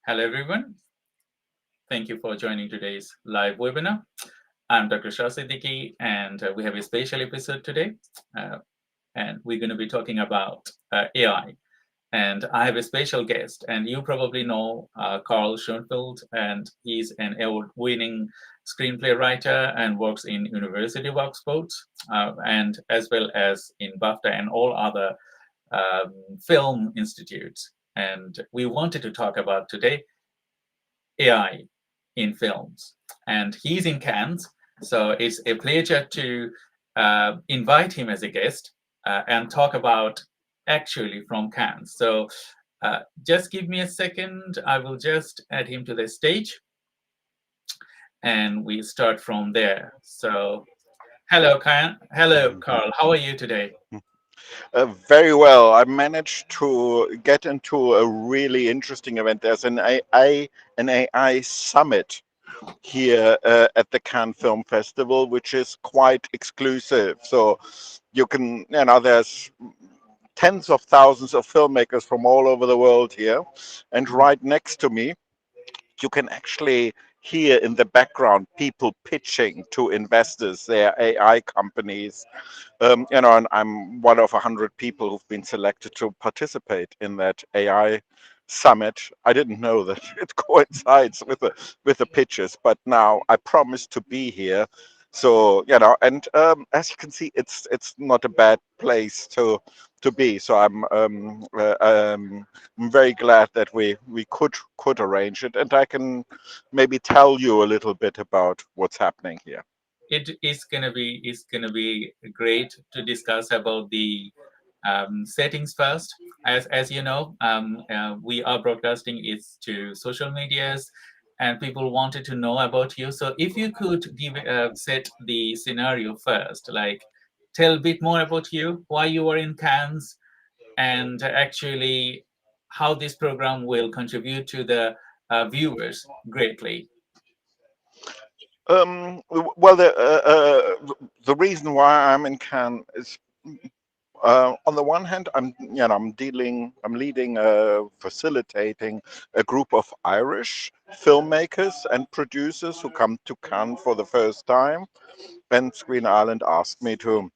Hello, everyone. Thank you for joining today's live webinar. I'm Dr. 𝐂𝐯𝐶, and we have a special episode today. And we're going to be talking about AI. And I have a special guest, and you probably know Carl Schoenfeld, and he's an award-winning screenplay writer and works in University of Oxford, and as well as in BAFTA and all other film institutes. And we wanted to talk about today AI in films. And he's in Cannes, so it's a pleasure to invite him as a guest and talk about actually from Cannes. So just give me a second. I will just add him to the stage and we start from there. So hello, Carl. How are you today? Very well. I managed to get into a really interesting event. There's an AI summit here at the Cannes Film Festival, which is quite exclusive. So you can, there's tens of thousands of filmmakers from all over the world here, and right next to me you can actually hear in the background people pitching to investors, their AI companies. And I'm one of 100 people who've been selected to participate in that AI summit. I didn't know that it coincides with the pitches, but now I promise to be here. So and as you can see, it's not a bad place to be. So I'm very glad that we could arrange it, and I can maybe tell you a little bit about what's happening here. It is gonna be great to discuss about the settings first. As you know, we are broadcasting it to social medias, and people wanted to know about you. So if you could give set the scenario first, like tell a bit more about you, why you are in Cannes, and actually how this program will contribute to the viewers greatly. Well, the reason why I'm in Cannes is, on the one hand, I'm leading, facilitating a group of Irish filmmakers and producers who come to Cannes for the first time, and Screen Ireland asked me to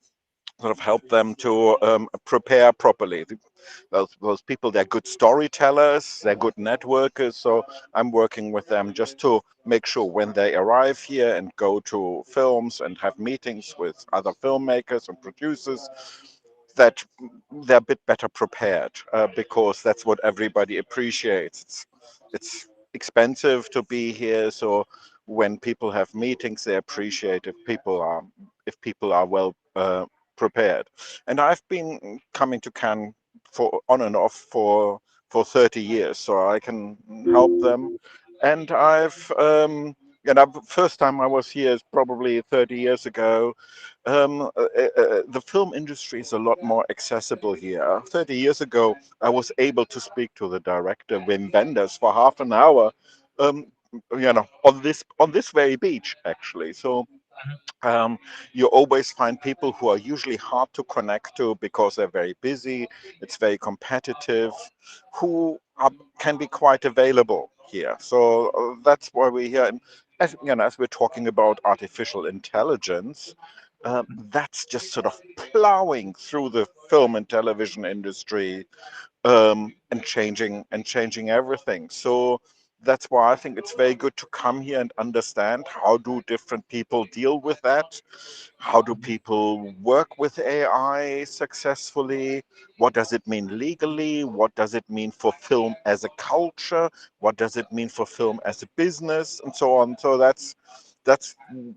sort of help them to prepare properly. Those people, they're good storytellers, they're good networkers, so I'm working with them just to make sure when they arrive here and go to films and have meetings with other filmmakers and producers, that they're a bit better prepared, because that's what everybody appreciates. It's expensive to be here, so when people have meetings, they appreciate if people are well prepared. And I've been coming to Cannes for on and off for 30 years, so I can help them. And first time I was here is probably 30 years ago. The film industry is a lot more accessible here. 30 years ago, I was able to speak to the director, Wim Wenders, for half an hour, um, on this very beach, actually. So um, you always find people who are usually hard to connect to because they're very busy, it's very competitive, who can be quite available here. So that's why we're here. And as we're talking about artificial intelligence, that's just sort of plowing through the film and television industry, and changing everything. So that's why I think it's very good to come here and understand how do different people deal with that. How do people work with AI successfully? What does it mean legally? What does it mean for film as a culture? What does it mean for film as a business, and so on? So that's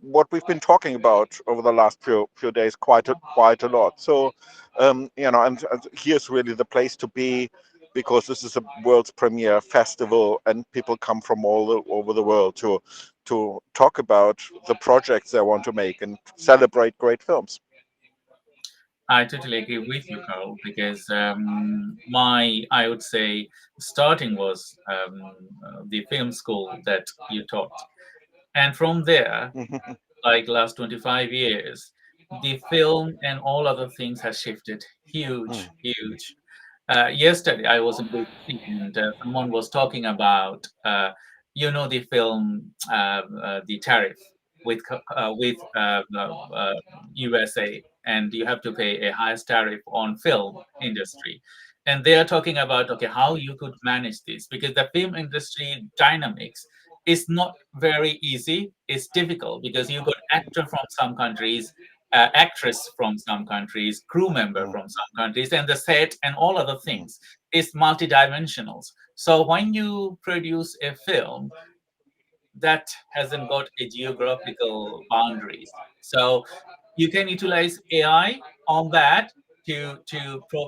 what we've been talking about over the last few days, quite a lot. So and here's really the place to be, because this is a world's premiere festival and people come from over the world to talk about the projects they want to make and celebrate great films. I totally agree with you, Carl, because I would say, starting was the film school that you taught. And from there, like last 25 years, the film and all other things has shifted huge, huge. Yesterday, I was in the city and someone was talking about, the film, The Tariff with USA, and you have to pay a highest tariff on film industry. And they are talking about, okay, how you could manage this, because the film industry dynamics is not very easy. It's difficult because you got actor from some countries, actress from some countries, crew member Mm. from some countries, and the set and all other things is multidimensional. So when you produce a film that hasn't got a geographical boundaries, so you can utilize AI on that to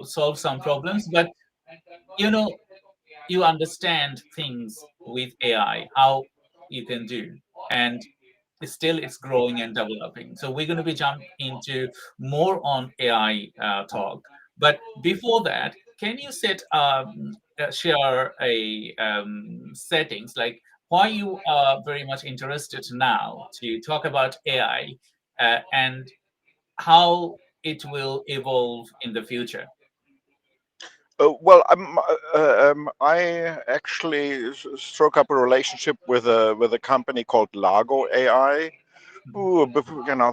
solve some problems, but you know you understand things with AI, how you can do, and still it's growing and developing. So we're going to be jump into more on AI talk. But before that, can you share a settings like why you are very much interested now to talk about AI and how it will evolve in the future? Well, I actually struck up a relationship with a company called Largo AI. Mhm. Ooh,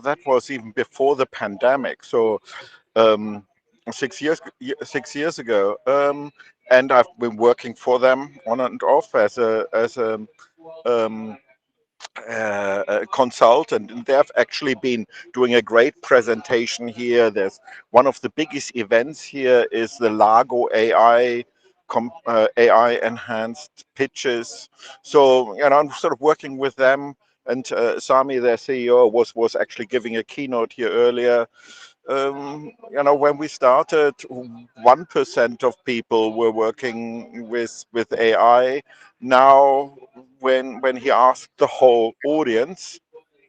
that was even before the pandemic. So um, 6 years ago, and I've been working for them on and off as a um, a consultant, and they've actually been doing a great presentation here. There's one of the biggest events here is the Largo AI AI enhanced pitches. So I'm sort of working with them, and Sami, their CEO, was actually giving a keynote here earlier. When we started, 1% of people were working with AI. Now, when he asked the whole audience,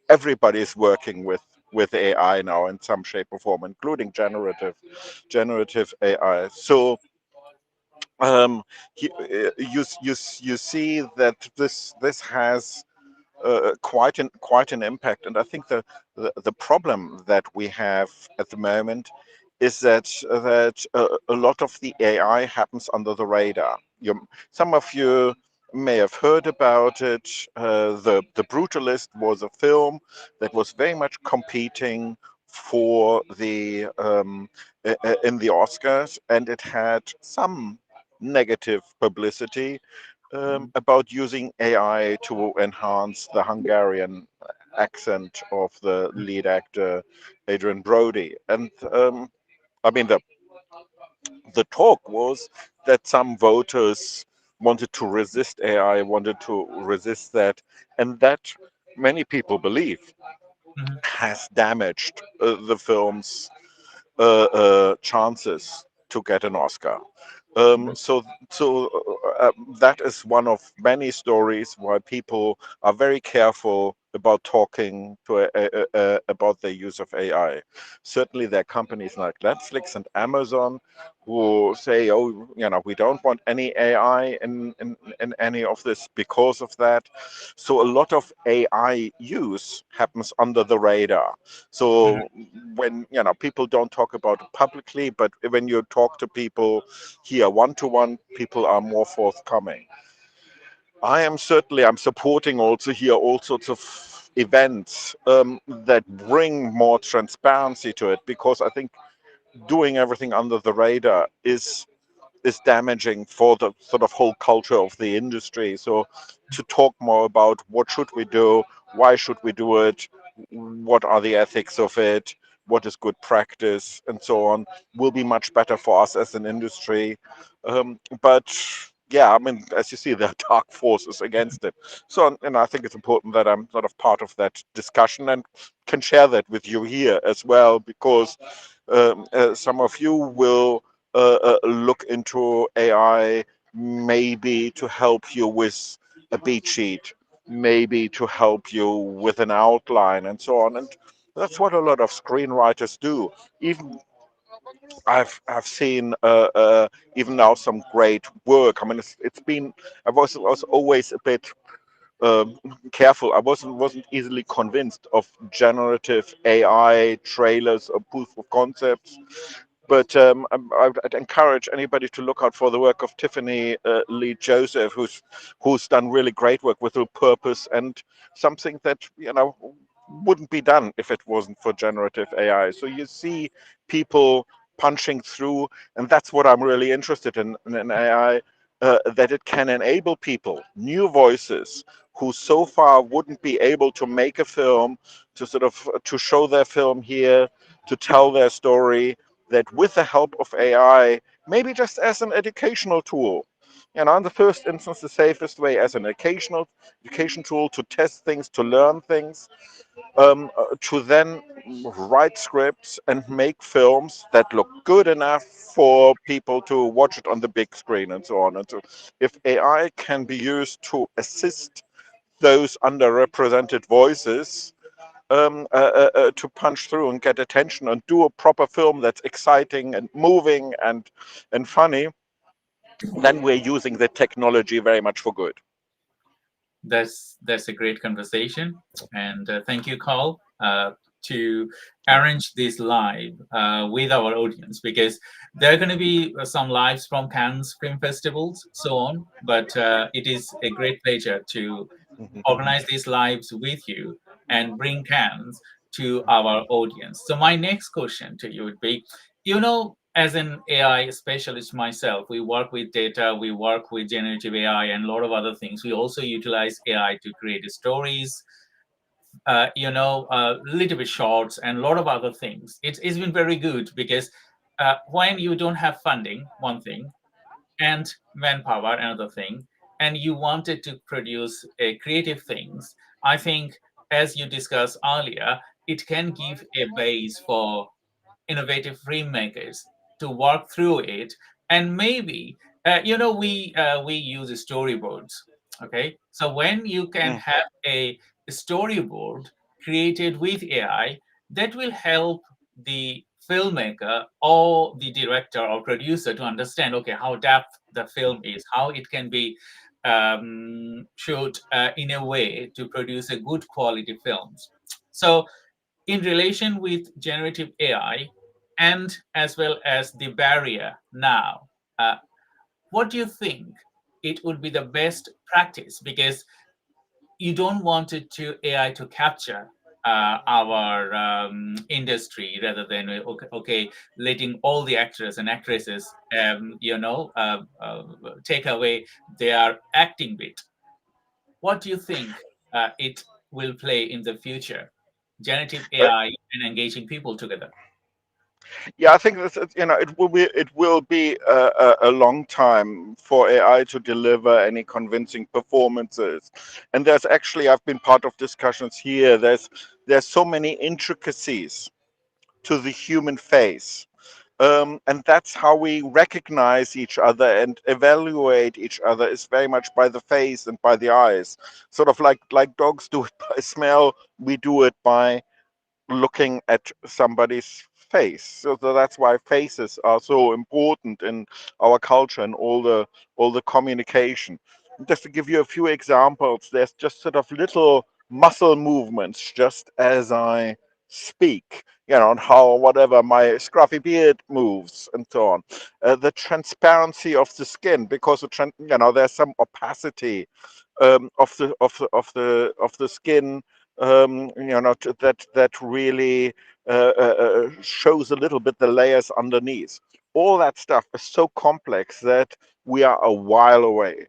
everybody is working with AI now in some shape or form, including generative AI. So you see that this has quite an impact. And I think the problem that we have at the moment is that a lot of the AI happens under the radar. Some of you may have heard about it. The Brutalist was a film that was very much competing for the in the Oscars, and it had some negative publicity about using AI to enhance the Hungarian accent of the lead actor Adrian Brody. And I mean, the talk was that some voters wanted to resist AI, wanted to resist that, and that many people believe Mhm. has damaged the film's chances to get an Oscar. Mhm. So that is one of many stories why people are very careful about talking about their use of AI. Certainly, there are companies like Netflix and Amazon who say, "Oh, we don't want any AI in any of this because of that." So a lot of AI use happens under the radar. Mhm. So when people don't talk about it publicly, but when you talk to people here one to one, people are more forthcoming. I'm supporting also here all sorts of events that bring more transparency to it, because I think doing everything under the radar is damaging for the sort of whole culture of the industry. So to talk more about what should we do, why should we do it, what are the ethics of it, what is good practice, and so on, will be much better for us as an industry. But yeah, I mean, as you see, there are dark forces against it. So, and I think it's important that I'm sort of part of that discussion and can share that with you here as well, because some of you will look into AI, maybe to help you with a beat sheet, maybe to help you with an outline, and so on. And that's what a lot of screenwriters do. Even I've seen even now some great work. I mean, it's been I was always a bit um, careful. I wasn't easily convinced of generative AI trailers or proof of concepts, But I'd encourage anybody to look out for the work of Tiffany Lee Joseph, who's done really great work with a purpose and something that wouldn't be done if it wasn't for generative AI. So you see people punching through, and that's what I'm really interested in AI. That it can enable people, new voices, who so far wouldn't be able to make a film, to sort of to show their film here, to tell their story, that with the help of AI, maybe just as an educational tool, in the first instance, the safest way as an education tool to test things, to learn things, to then write scripts and make films that look good enough for people to watch it on the big screen and so on. And so if AI can be used to assist those underrepresented voices, to punch through and get attention and do a proper film that's exciting and moving and funny, then we're using the technology very much for good. That's a great conversation, and thank you, Carl, to arrange this live with our audience, because there are going to be some lives from Cannes Film Festivals, so on. But it is a great pleasure to organize these lives with you and bring Cannes to our audience. So my next question to you would be, as an AI specialist myself, we work with data, we work with generative AI and a lot of other things. We also utilize AI to create stories, little bit shorts and a lot of other things. It's been very good because when you don't have funding, one thing, and manpower, another thing, and you wanted to produce creative things, I think, as you discussed earlier, it can give a base for innovative filmmakers to work through it. And maybe we use storyboards. Okay, so when you can Mm. have a storyboard created with AI, that will help the filmmaker or the director or producer to understand, okay, how depth the film is, how it can be shot in a way to produce a good quality films. So in relation with generative AI, and as well as the barrier now, uh, what do you think it would be the best practice? Because you don't want it to AI to capture our industry, rather than okay, letting all the actors and actresses take away their acting bit. What do you think it will play in the future, generative Uh, AI and engaging people together? yeah, I think it will be a long time for AI to deliver any convincing performances. And I've been part of discussions here. There's so many intricacies to the human face. And that's how we recognize each other and evaluate each other, is very much by the face and by the eyes. Sort of like dogs do it by smell, we do it by looking at somebody's face. So that's why faces are so important in our culture and all the communication. Just to give you a few examples, there's just sort of little muscle movements just as I speak, and how whatever my scruffy beard moves and so on. The transparency of the skin, because there's some opacity of the skin, that really shows a little bit the layers underneath. All that stuff is so complex that we are a while away Mhm.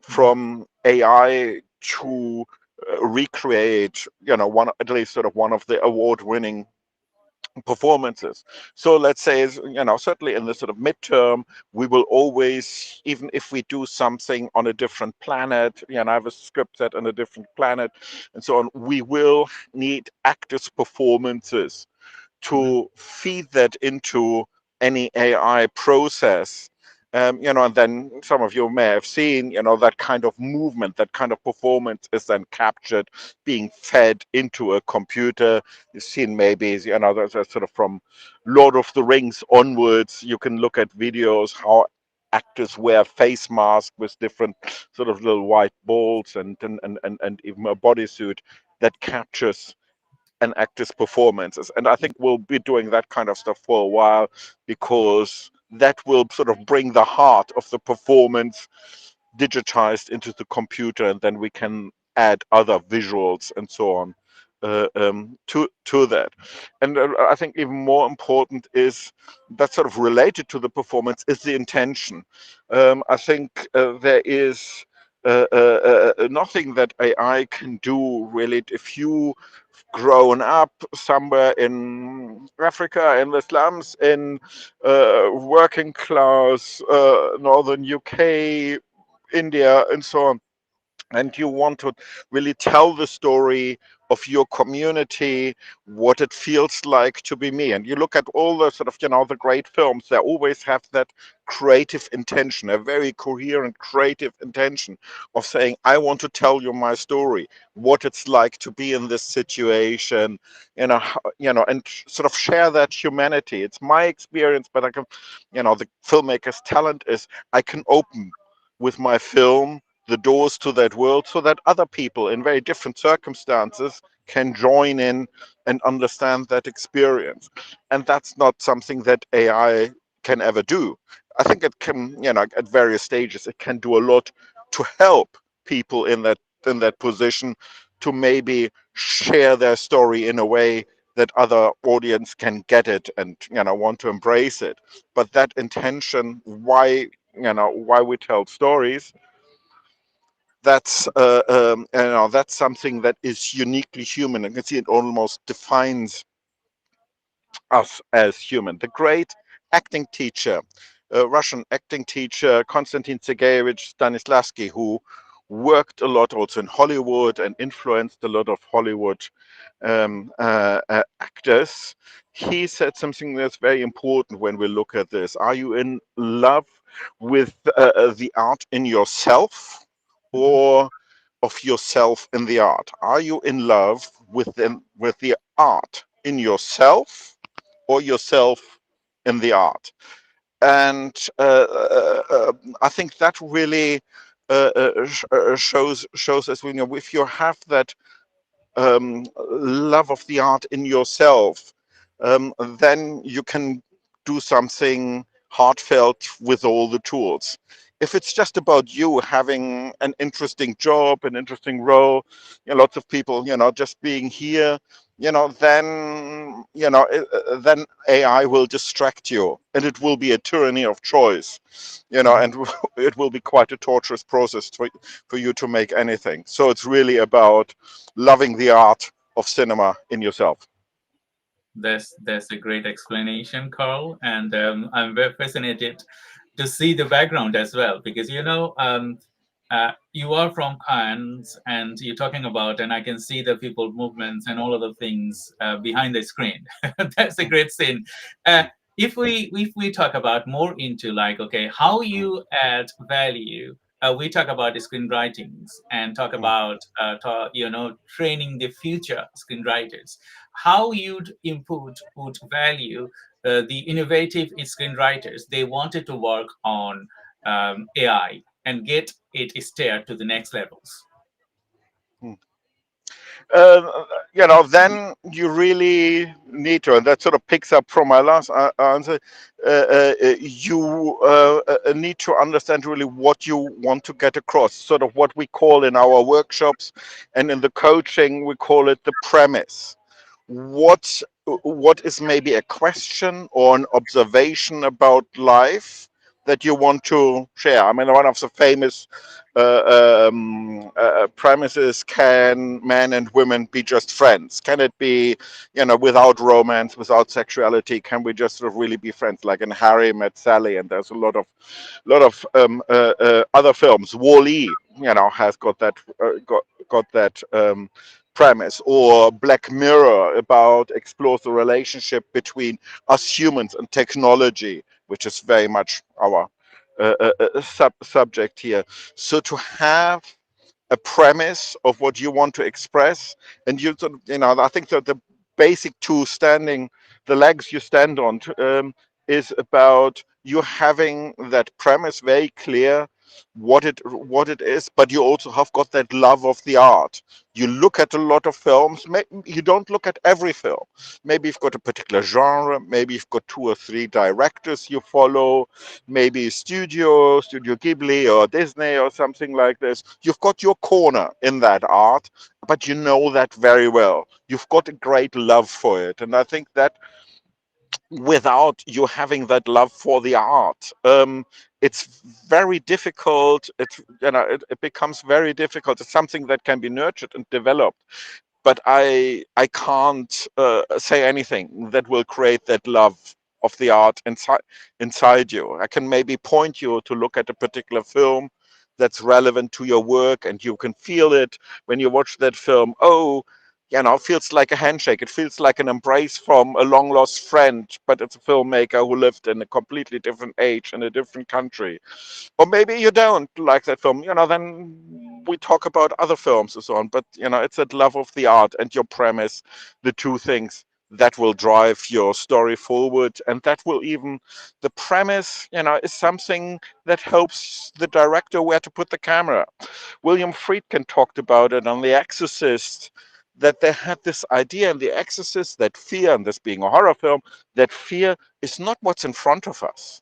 from AI to recreate, at least sort of one of the award-winning performances. So let's say, certainly in the sort of midterm, we will always, even if we do something on a different planet, I have a script set on a different planet and so on, we will need actors' performances Mhm. to feed that into any AI process. And then some of you may have seen, that kind of movement, that kind of performance is then captured, being fed into a computer. You've seen maybe, that's sort of from Lord of the Rings onwards, you can look at videos how actors wear face masks with different sort of little white balls and even a bodysuit that captures an actor's performances. And I think we'll be doing that kind of stuff for a while, because that will sort of bring the heart of the performance digitized into the computer, and then we can add other visuals and so on to that. And I think even more important is that, sort of related to the performance, is the intention. I think there is nothing that AI can do really. If you grown up somewhere in Africa, in the slums, in working class northern UK, India, and so on, and you want to really tell the story of your community, what it feels like to be me. And you look at all the sort of, the great films, they always have that creative intention, a very coherent creative intention of saying, I want to tell you my story, what it's like to be in this situation, and sort of share that humanity. It's my experience, but I can, the filmmaker's talent is, I can open with my film the doors to that world, so that other people in very different circumstances can join in and understand that experience. And that's not something that AI can ever do. I think it can, at various stages, it can do a lot to help people in that position, to maybe share their story in a way that other audience can get it and want to embrace it. But that intention, why we tell stories, that's something that is uniquely human. You can see it almost defines us as human. The great acting teacher, Russian acting teacher Konstantin Sergeyevich Stanislavski, who worked a lot also in Hollywood and influenced a lot of Hollywood actors, he said something that's very important when we look at this. Are you in love with the art in yourself, or of yourself in the art? Are you in love with the art in yourself, or yourself in the art? And I think that really shows us, if you have that love of the art in yourself, then you can do something heartfelt with all the tools. If it's just about you having an interesting job, an interesting role, lots of people, just being here, then AI will distract you, and it will be a tyranny of choice, and it will be quite a torturous process for you to make anything. So it's really about loving the art of cinema in yourself. That's a great explanation, Carl, and I'm very fascinated to see the background as well, because you are from Cannes and you're talking about, and I can see the people movements and all of the things behind the screen. That's a great scene. Uh, if we talk about more into like, okay, how you add value. We talk about the screenwritings and talk Mm. about training the future screenwriters. How you'd put value the innovative screenwriters. They wanted to work on AI and get it steered to the next levels. Mm. Then you really need to, and that sort of picks up from my last answer. You need to understand really what you want to get across. Sort of what we call in our workshops and in the coaching, we call it the premise. What is maybe a question or an observation about life that you want to share? I mean, one of the famous premises: can men and women be just friends? Can it be, without romance, without sexuality? Can we just sort of really be friends? Like in Harry Met Sally, and there's a lot of other films. Wall-E, has got that premise, or Black Mirror about explores the relationship between us humans and technology, which is very much our subject here. So to have a premise of what you want to express, and I think that the basic two the legs you stand on, is about you having that premise very clear, what it is, but you also have got that love of the art. You look at a lot of films. You don't look at every film. Maybe you've got a particular genre. Maybe you've got two or three directors you follow. Maybe Studio Ghibli or Disney or something like this. You've got your corner in that art, but you know that very well. You've got a great love for it, and I think that without you having that love for the art, it's very difficult. It becomes very difficult. It's something that can be nurtured and developed, but I can't say anything that will create that love of the art inside you. I can maybe point you to look at a particular film that's relevant to your work, and you can feel it when you watch that film. Oh, it feels like a handshake. It feels like an embrace from a long lost friend, but it's a filmmaker who lived in a completely different age in a different country. Or maybe you don't like that film, then we talk about other films and so on. But, it's that love of the art and your premise, the two things that will drive your story forward. And that will even, the premise, is something that helps the director where to put the camera. William Friedkin talked about it on The Exorcist, that they had this idea in The Exorcist that fear, and this being a horror film, that fear is not what's in front of us.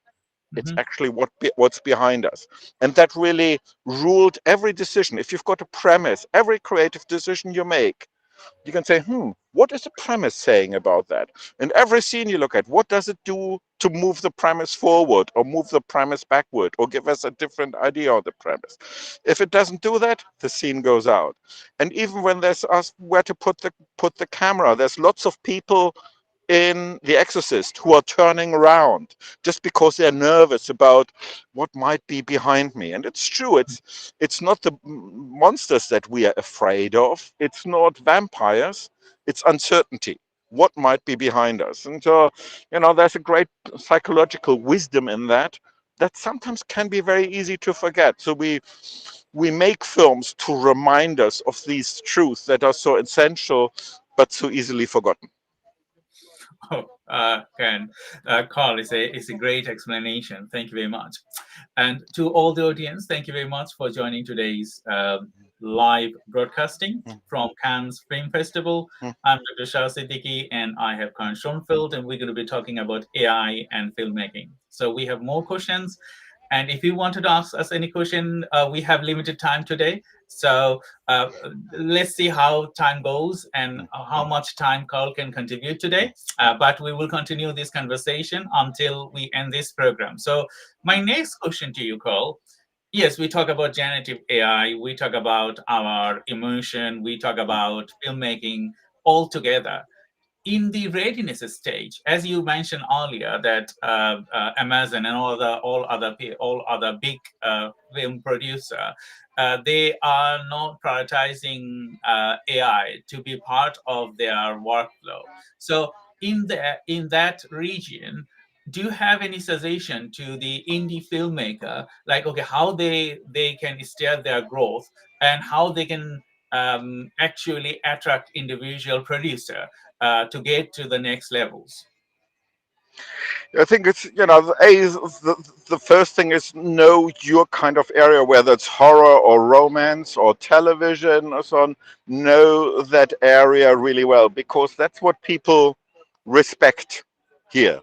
It's Hmm. actually what's behind us. And that really ruled every decision. If you've got a premise, every creative decision you make, you can say, what is the premise saying about that? And every scene you look at, what does it do to move the premise forward or move the premise backward or give us a different idea of the premise? If it doesn't do that, the scene goes out. And even when there's us where to put the camera, there's lots of people in The Exorcist who are turning around just because they're nervous about what might be behind me. And it's true, it's not the monsters that we are afraid of, it's not vampires, it's uncertainty. What might be behind us? And there's a great psychological wisdom in that sometimes can be very easy to forget. So we make films to remind us of these truths that are so essential but so easily forgotten. Oh, Ken, Carl, is a great explanation. Thank you very much. And to all the audience, thank you very much for joining today's live broadcasting from Cannes Film Festival. I'm Dr. Shah Siddiqui, and I have Karen Schoenfeld, and we're going to be talking about AI and filmmaking. So we have more questions. And if you wanted to ask us any question, we have limited time today. So uh, let's see how time goes and how much time Carl can contribute today. But we will continue this conversation until we end this program. So my next question to you, Carl. Yes, we talk about generative AI, we talk about our emotion, we talk about filmmaking all together in the readiness stage, as you mentioned earlier, that Amazon and all other big film producer, they are not prioritizing AI to be part of their workflow. So in that region, do you have any suggestion to the indie filmmaker, like okay, how they can steer their growth and how they can actually attract individual producer to get to the next levels? I think it's, the first thing is know your kind of area, whether it's horror or romance or television or so on. Know that area really well because that's what people respect here.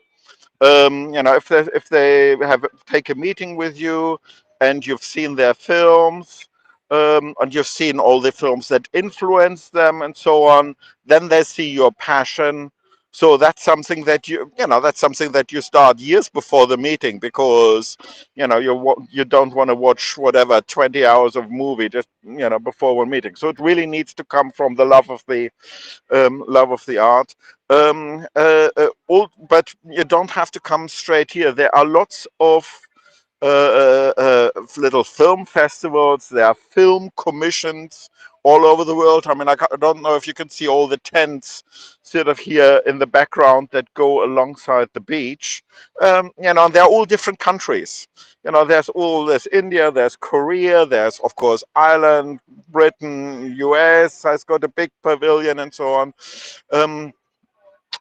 If they have take a meeting with you and you've seen their films, and you've seen all the films that influence them and so on, then they see your passion. So that's something that that's something that you start years before the meeting because you don't want to watch whatever 20 hours of movie just before one meeting. So it really needs to come from the love of the art. But you don't have to come straight here. There are lots of little film festivals. There are film commissions all over the world. I mean, I don't know if you can see all the tents sort of here in the background that go alongside the beach. They're all different countries. There's India, there's Korea, there's of course Ireland, Britain, US has got a big pavilion and so on. Um,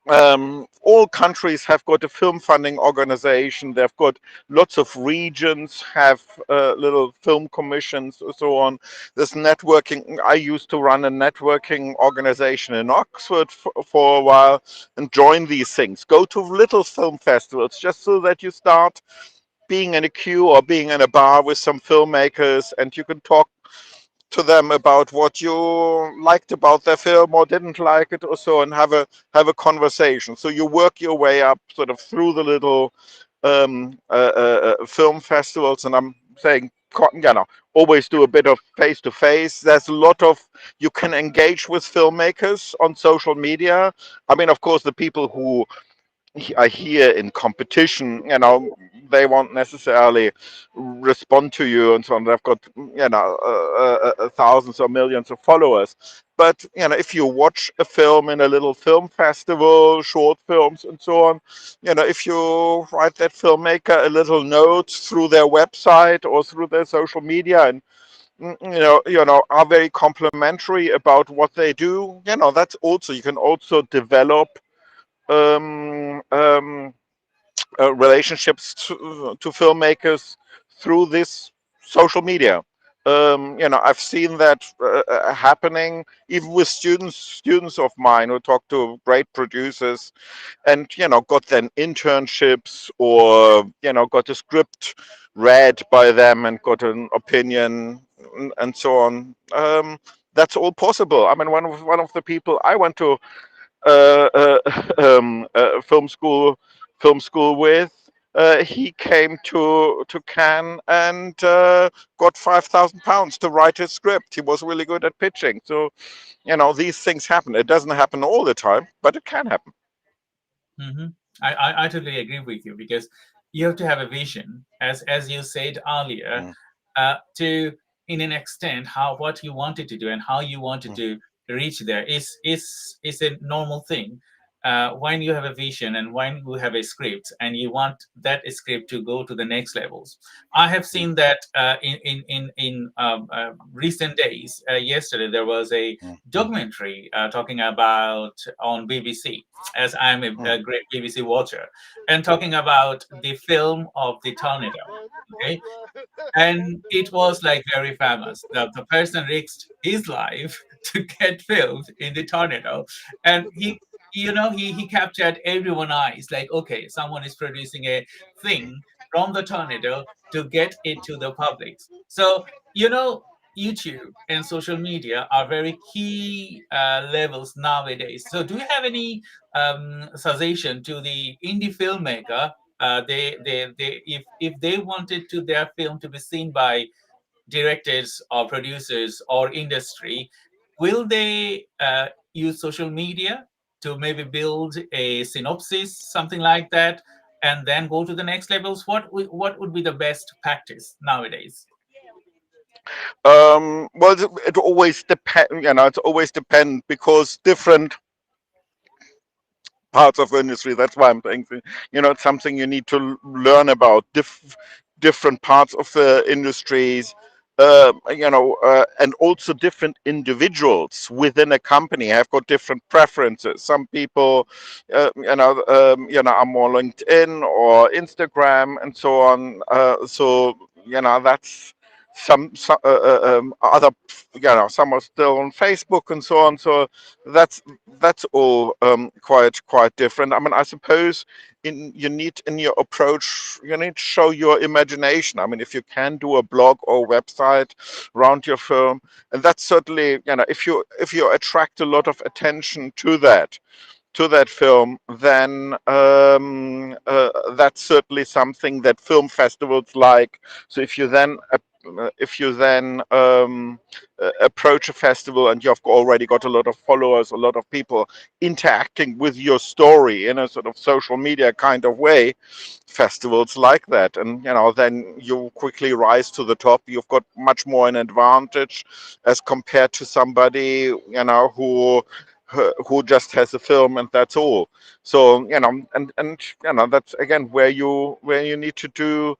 All countries have got a film funding organization. They've got lots of regions have little film commissions and so on. This networking, I used to run a networking organization in Oxford for a while and join these things. Go to little film festivals just so that you start being in a queue or being in a bar with some filmmakers, and you can talk to them about what you liked about their film or didn't like it or so, and have a conversation. So you work your way up sort of through the little film festivals. And I'm saying, always do a bit of face to face. There's a lot of, you can engage with filmmakers on social media. I mean, of course, the people who I hear in competition, they won't necessarily respond to you and so on. They've got, thousands or millions of followers. But, if you watch a film in a little film festival, short films and so on, if you write that filmmaker a little note through their website or through their social media, and are very complimentary about what they do, that's also, you can also develop um, um, relationships to filmmakers through this social media. I've seen that happening even with students of mine who talk to great producers, and got then internships, or got a script read by them and got an opinion, and so on. That's all possible. I mean, one of the people I went to uh, uh, film school with. He came to Cannes and got £5,000 to write his script. He was really good at pitching. So these things happen. It doesn't happen all the time, but it can happen. Hmm. I totally agree with you, because you have to have a vision, as you said earlier, Mm, to in an extent how what you wanted to do and how you wanted mm, to reach there is a normal thing. When you have a vision and when you have a script and you want that script to go to the next levels. I have mm, seen that in recent days. Yesterday there was a mm, documentary talking about on BBC, as I'm mm, a great BBC watcher, and talking about the film of the tornado. Okay, and it was like very famous. The person risked his life to get filmed in the tornado, and he captured everyone's eyes. Like, okay, someone is producing a thing from the tornado to get it to the public. So YouTube and social media are very key levels nowadays. So, do you have any suggestion to the indie filmmaker? If they wanted to their film to be seen by directors or producers or industry, will they use social media to maybe build a synopsis, something like that, and then go to the next levels? What would be the best practice nowadays? well, it always depend. It's always depend, because different parts of the industry. That's why I'm saying, it's something you need to learn about different parts of the industries. And also different individuals within a company have got different preferences. Some people, are more LinkedIn or Instagram and so on. So that's some other, some are still on Facebook and so on. So that's that's all quite different. I mean, I suppose you need, in your approach, you need to show your imagination. I mean, if you can do a blog or website around your film, and that's certainly, if you attract a lot of attention to that film, then that's certainly something that film festivals like. So if you then approach a festival and you've already got a lot of followers, a lot of people interacting with your story in a sort of social media kind of way, festivals like that, and then you quickly rise to the top. You've got much more an advantage as compared to somebody who just has a film and that's all. So and that's again where you need to do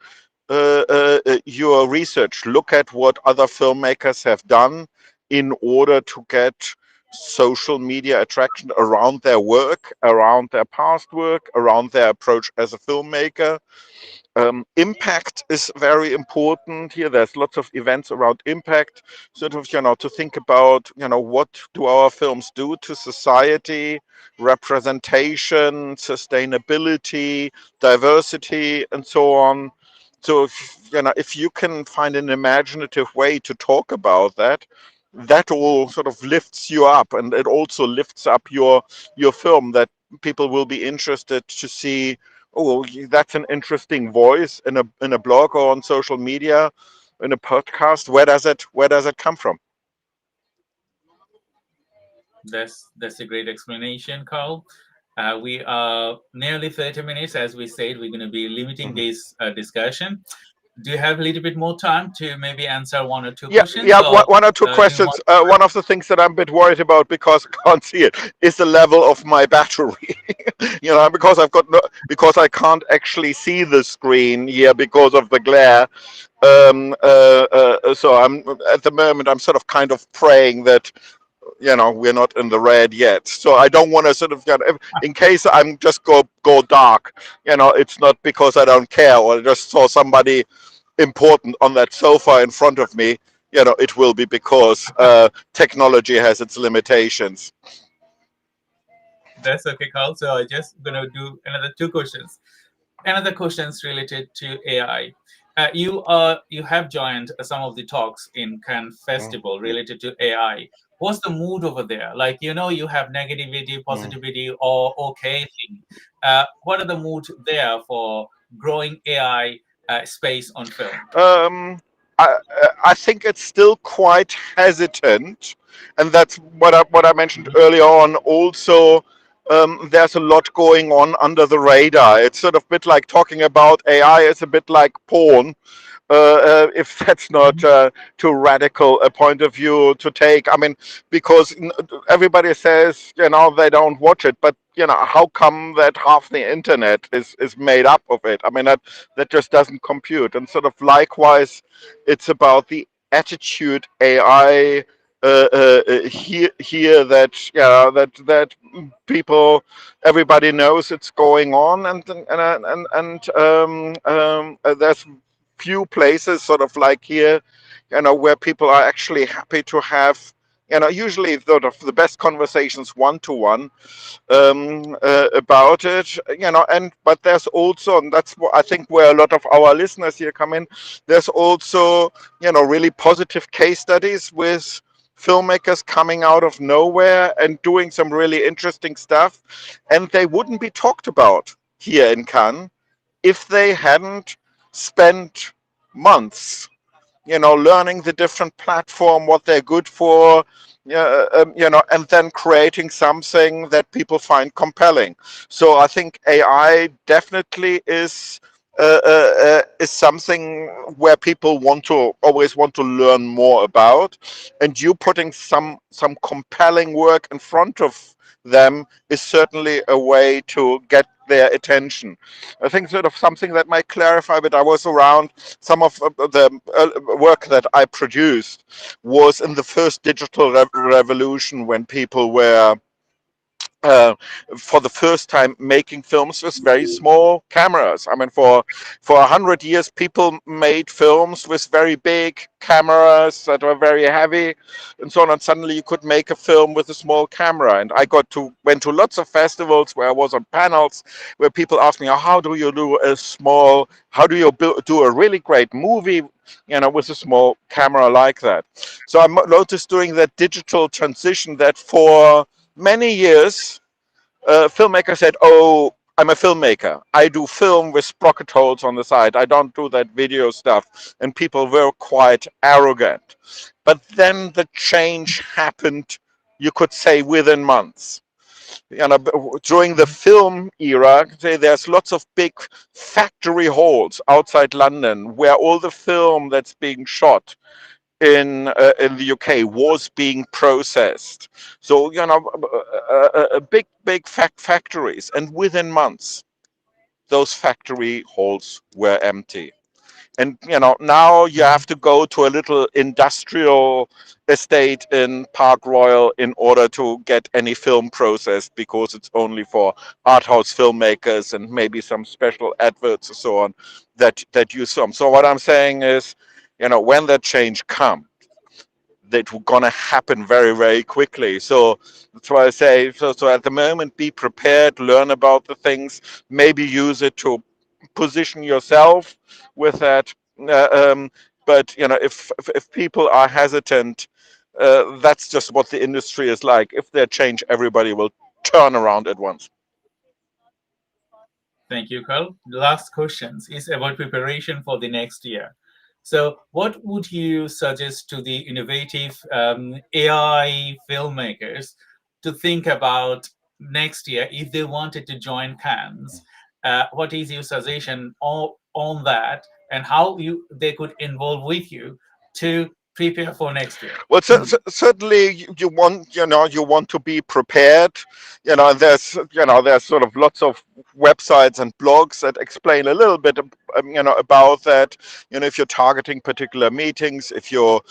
your research. Look at what other filmmakers have done in order to get social media attraction around their work, around their past work, around their approach as a filmmaker. Impact is very important here. There's lots of events around impact, sort of, to think about, what do our films do to society, representation, sustainability, diversity, and so on. So, if you can find an imaginative way to talk about that, that all sort of lifts you up, and it also lifts up your film, that people will be interested to see, oh, that's an interesting voice in a blog or on social media, in a podcast. Where does it come from? That's a great explanation, Carl. We are nearly 30 minutes. As we said, we're going to be limiting Mhm. this discussion. Do you have a little bit more time to maybe answer one or two Yeah, questions, yeah. or One or two do you want? questions. One of the things that I'm a bit worried about, because I can't see it, is the level of my battery. Because I've got no, because I can't actually see the screen here because of the glare. So I'm at the moment, I'm sort of kind of praying that, we're not in the red yet. So I don't want to sort of, in case I'm just go dark, it's not because I don't care, or I just saw somebody important on that sofa in front of me. It will be because technology has its limitations. That's okay, Carl. So I'm just going to do another two questions. Another questions related to AI. You have joined some of the talks in Cannes Mm, Festival related to AI. What's the mood over there? Like, you have negativity, mm. positivity, or okay thing. What are the mood there for growing AI space on film? Um, I think it's still quite hesitant, and that's what I mentioned earlier on. Also, there's a lot going on under the radar. It's sort of a bit like talking about AI. It's a bit like porn. If that's not too radical a point of view to take. I mean, because everybody says, they don't watch it, but how come that half the internet is made up of it? I mean, that just doesn't compute. And sort of likewise, it's about the attitude AI. Here that, that people, everybody knows it's going on, and there's few places sort of like here, where people are actually happy to have, usually sort of the best conversations one to one about it, and but there's also, and that's what I think where a lot of our listeners here come in, there's also, really positive case studies with filmmakers coming out of nowhere and doing some really interesting stuff, and they wouldn't be talked about here in Cannes if they hadn't spent months, learning the different platform, what they're good for, and then creating something that people find compelling. So I think AI definitely is something where people always want to learn more about, and you putting some compelling work in front of them is certainly a way to get their attention. I think sort of something that might clarify, but I was around some of the work that I produced was in the first digital revolution, when people were uh, for the first time making films with very small cameras. I mean, for 100 years, people made films with very big cameras that were very heavy, and so on. And suddenly, you could make a film with a small camera. And I went to lots of festivals where I was on panels where people asked me, "Oh, how do you do how do you do a really great movie?" With a small camera like that. So I noticed during that digital transition that for many years, filmmakers said, "Oh, I'm a filmmaker. I do film with sprocket holes on the side. I don't do that video stuff." And people were quite arrogant. But then the change happened, you could say, within months. During the Mhm. film era, there's lots of big factory halls outside London where all the film that's being shot in the UK was being processed. So big factories, and within months, those factory halls were empty. And now you have to go to a little industrial estate in Park Royal in order to get any film processed, because it's only for art house filmmakers and maybe some special adverts and so on that use film. So what I'm saying is, when that change comes, that gonna happen very, very quickly. So that's why I say, so at the moment, be prepared, learn about the things, maybe use it to position yourself with that. Uh, um, but if people are hesitant, that's just what the industry is like. If they change, everybody will turn around at once. Thank you, Carl. The last questions is about preparation for the next year. So, what would you suggest to the innovative AI filmmakers to think about next year if they wanted to join Cannes? What is your suggestion on that, and how they could involve with you to prepare for next year? Well, certainly you want, you want to be prepared. There's sort of lots of websites and blogs that explain a little bit, about that. If you're targeting particular meetings, if you're,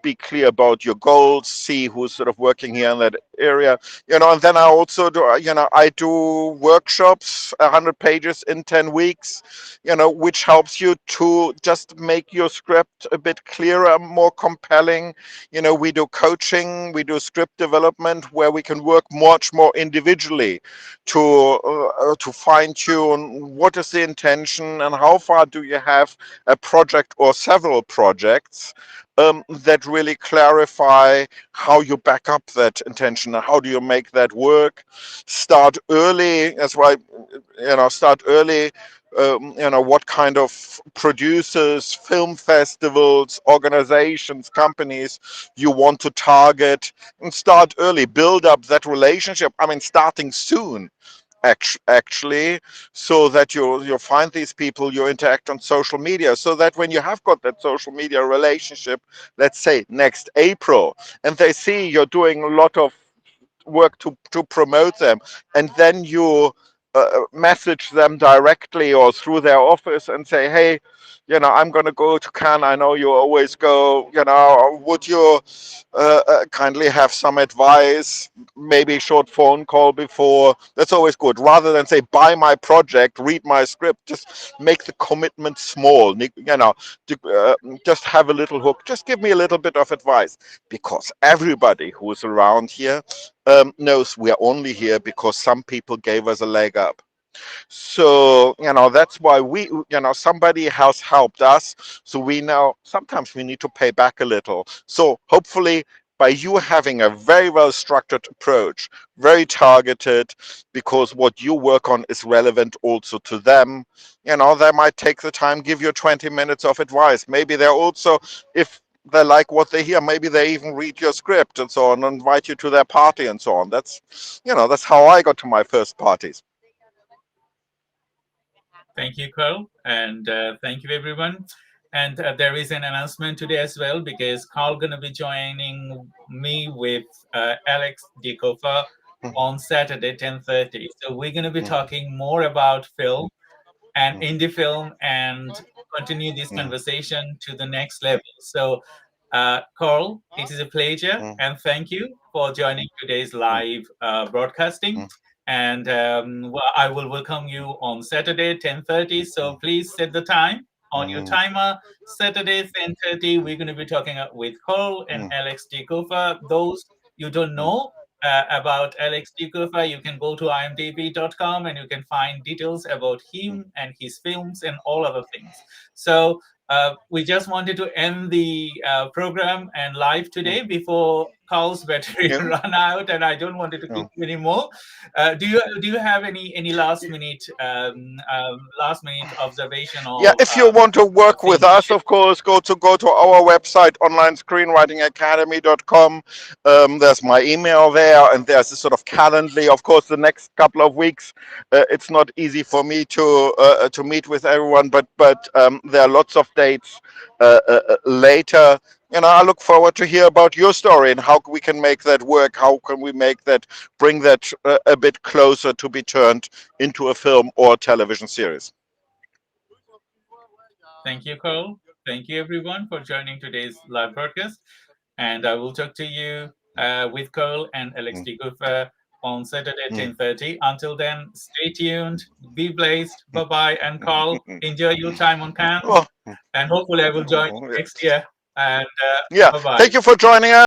be clear about your goals, see who's sort of working here in that area. And then I also do, I do workshops, 100 pages in 10 weeks, which helps you to just make your script a bit clearer, more compelling. We do coaching, we do script development, where we can work much more individually to fine tune what is the intention and how far do you have a project or several projects, that really clarify how you back up that intention and how do you make that work. Start early. That's why, start early. What kind of producers, film festivals, organizations, companies you want to target, and start early. Build up that relationship. I mean, starting soon, actually, so that you find these people, you interact on social media, so that when you have got that social media relationship, let's say next April, and they see you're doing a lot of work to promote them, and then you message them directly or through their office and say, hey, I'm going to go to Cannes. I know you always go. Would you kindly have some advice? Maybe a short phone call before. That's always good. Rather than say, buy my project, read my script, just make the commitment small. Just have a little hook. Just give me a little bit of advice, because everybody who is around here knows we're only here because some people gave us a leg up. So, that's why somebody has helped us. So we know sometimes we need to pay back a little. So hopefully, by you having a very well structured approach, very targeted, because what you work on is relevant also to them, they might take the time, give you 20 minutes of advice. Maybe they're also, if they like what they hear, maybe they even read your script and so on, and invite you to their party and so on. That's how I got to my first parties. Thank you, Carl, and thank you, everyone. And there is an announcement today as well, because Carl gonna be joining me with Alex Dikofa on Saturday, 10:30. So we're gonna be talking more about film and indie film, and continue this conversation to the next level. So, Carl, it is a pleasure, and thank you for joining today's live broadcasting. And I will welcome you on Saturday, 10:30. So please set the time on your timer. Saturday, 10:30. We're going to be talking with Carl and Alex Dikofa. Those you don't know about Alex Dikofa, you can go to imdb.com and you can find details about him and his films and all other things. So we just wanted to end the program and live today before Carl's battery run out, and I don't want it to keep you anymore. Do you have any last minute observation Yeah, or if you want to work with thing to us, share? of course, go to our website, online-screenwriting-academy.com. There's my email there, and there's a sort of Calendly. Of course, the next couple of weeks, it's not easy for me to meet with everyone, but there are lots of dates later. I look forward to hear about your story and how we can make that work. How can we bring that a bit closer to be turned into a film or television series? Thank you, Cole. Thank you, everyone, for joining today's live broadcast. And I will talk to you with Cole and Alex Mm. Digufa on Saturday, Mm. 10:30. Until then, stay tuned, be blessed. Bye-bye. And Cole, enjoy your time on Cannes. Oh, And hopefully I will join you next year. And yeah. bye-bye. Thank you for joining us.